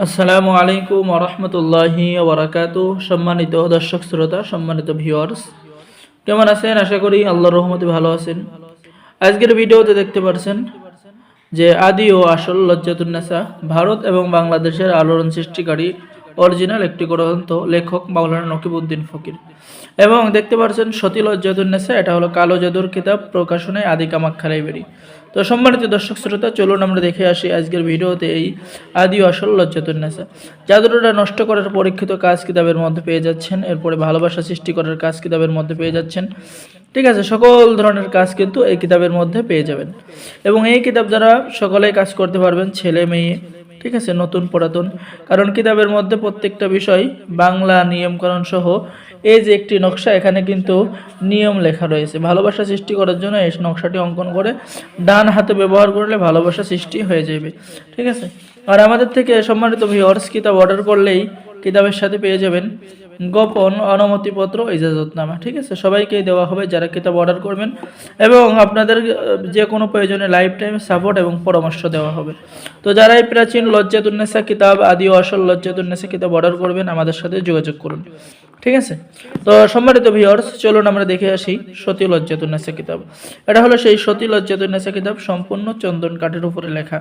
আসসালামু আলাইকুম ওয়া রাহমাতুল্লাহি ওয়া বারাকাতুহু। সম্মানিত দর্শক শ্রোতা, সম্মানিত ভিউয়ার্স, কেমন আছেন? আশা করি আল্লাহর রহমতে ভালো আছেন। আজকের ভিডিওতে দেখতে পাচ্ছেন যে আদি ও আসল লজ্জাতুন্নেসা ভারত এবং বাংলাদেশের আলোড়ন সৃষ্টিকারী অরিজিনাল একটি গ্রন্থ, লেখক মাওলানা নকিবউদ্দিন ফকির। এবং দেখতে পাচ্ছেন সতী লজ্জাতুন্নেসা, এটা হলো কালো জাদুর কিতাব, প্রকাশনায় আদি কামাখ্যা লাইব্রেরি। তো সম্মানিত দর্শক শ্রোতা, চলুন আমরা দেখে আসি আজকের ভিডিওতে এই আদি ও আসল লজ্জাতুন্নেসা। জাদুটা নষ্ট করার পরীক্ষিত কাজ কিতাবের মধ্যে পেয়ে যাচ্ছেন। এরপরে ভালোবাসা সৃষ্টি করার কাজ কিতাবের মধ্যে পেয়ে যাচ্ছেন। ঠিক আছে, সকল ধরনের কাজ কিন্তু এই কিতাবের মধ্যে পেয়ে যাবেন। এবং এই কিতাব দ্বারা সকলেই কাজ করতে পারবেন, ছেলে মেয়ে, ঠিক আছে, নতুন পুরাতন। কারণ কিতাবের মধ্যে প্রত্যেকটা বিষয় বাংলা নিয়মকানুন সহ এই যে একটি নকশা, এখানে কিন্তু নিয়ম লেখা রয়েছে। ভালোবাসা সৃষ্টি করার জন্য এই নকশাটি অঙ্কন করে ডান হাতে ব্যবহার করলে ভালোবাসা সৃষ্টি হয়ে যাবে। ঠিক আছে, আর আমাদের থেকে সম্মানিত ভিউয়ার্স, কিতাব অর্ডার করলেই কিতাবের সাথে পেয়ে যাবেন গোপন অনুমতিপত্র, ইজাজতনামা। ঠিক আছে, সবাইকেই দেওয়া হবে যারা কিতাব অর্ডার করবেন, এবং আপনাদের যে কোনো প্রয়োজনে লাইফ টাইম সাপোর্ট এবং পরামর্শ দেওয়া হবে। তো যারা এই প্রাচীন লজ্জাতুন্নেসা কিতাব, আদি ও আসল লজ্জাতুন্নেসা কিতাব অর্ডার করবেন, আমাদের সাথে যোগাযোগ করুন। ঠিক আছে, তো সম্মানিত ভিউয়ার্স, চলুন আমরা দেখে আসি সতী লজ্জাতুন্নেসা কিতাব। এটা হলো সেই সতী লজ্জাতুন্নেসা কিতাব, সম্পূর্ণ চন্দন কাঠের উপরে লেখা,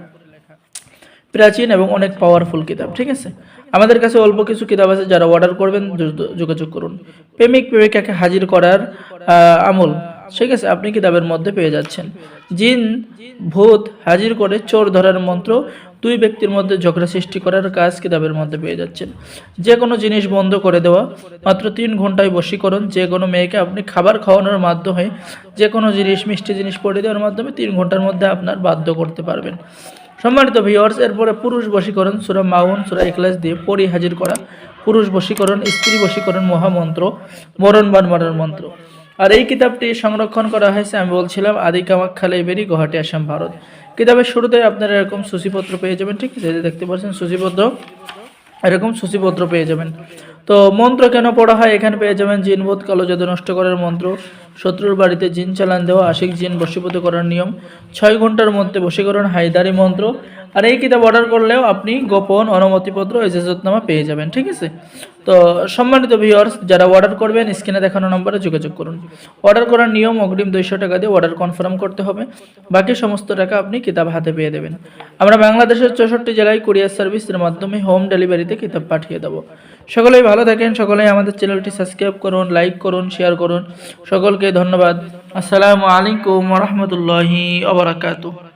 প্রাচীন এবং অনেক পাওয়ারফুল কিতাব। ঠিক আছে, আমাদের কাছে অল্প কিছু কিতাব আছে, যারা অর্ডার করবেন যোগাযোগ করুন। প্রেমিক প্রেমিকাকে হাজির করার আমল, ঠিক আছে, আপনি কিতাবের মধ্যে পেয়ে যাচ্ছেন। জিন ভূত হাজির করে চোর ধরার মন্ত্র, দুই ব্যক্তির মধ্যে ঝগড়া সৃষ্টি করার কাজ কিতাবের মধ্যে পেয়ে যাচ্ছেন। যে কোনো জিনিস বন্ধ করে দেওয়া, মাত্র 3 ঘন্টায় বশীকরণ। যে কোনো মেয়েকে আপনি খাবার খাওয়ানোর মাধ্যমে, যে কোনো জিনিস, মিষ্টি জিনিস পড়ে দেওয়ার মাধ্যমে 3 ঘন্টার মধ্যে আপনার বাধ্য করতে পারবেন। সম্মানিত ভিউয়ার্স, এরপরে পুরুষ বশীকরণ, সূরা মাউন, সূরা ইখলাস দিয়ে পরি হাজির করা, পুরুষ বশীকরণ, স্ত্রী বশীকরণ, মহামন্ত্র, মরণবান মারার মন্ত্র। আর এই কিতাবটি সংরক্ষণ করা হয়েছে, আমি বলছিলাম, আদি কামাখ্যা লাইব্রেরি, গুয়াহাটি, আসাম, ভারত। কিতাবের শুরুতে আপনারা এরকম সূচিপত্র পেয়ে যাবেন। ঠিক আছে, দেখতে পাচ্ছেন সূচিপত্র, এরকম সূচিপত্র পেয়ে যাবেন। তো মন্ত্র কেন পড়া হয়, এখানে পেয়ে যাবেন জিনবোধ, কালো জাদু নষ্ট করার মন্ত্র, শত্রুর বাড়িতে জিন চালান দেওয়া, আশিক জিন বশীভূত করার নিয়ম, 6 ঘন্টার মধ্যে বশীকরণ, হায়দারি মন্ত্র। আর এই কিতাব অর্ডার করলেও আপনি গোপন অনুমতিপত্র, ইজাজতনামা পেয়ে যাবেন। ঠিক আছে, তো সম্মানিত ভিউয়ার্স, যারা অর্ডার করবেন স্ক্রিনে দেখানো নম্বরে যোগাযোগ করুন। অর্ডার করার নিয়ম, অগ্রিম 200 টাকা দিয়ে অর্ডার কনফার্ম করতে হবে, বাকি সমস্ত টাকা আপনি কিতাব হাতে পেয়ে দেবেন। আমরা বাংলাদেশের 64 জেলায় কুরিয়ার সার্ভিসের মাধ্যমে হোম ডেলিভারিতে কিতাব পাঠিয়ে দেবো। সকলেই ভালো থাকেন, সকলেই আমাদের চ্যানেলটি সাবস্ক্রাইব করুন, লাইক করুন, শেয়ার করুন। সকলকে ধন্যবাদ। আসসালামু আলাইকুম ওয়া রাহমাতুল্লাহি ওয়া বারাকাতুহু।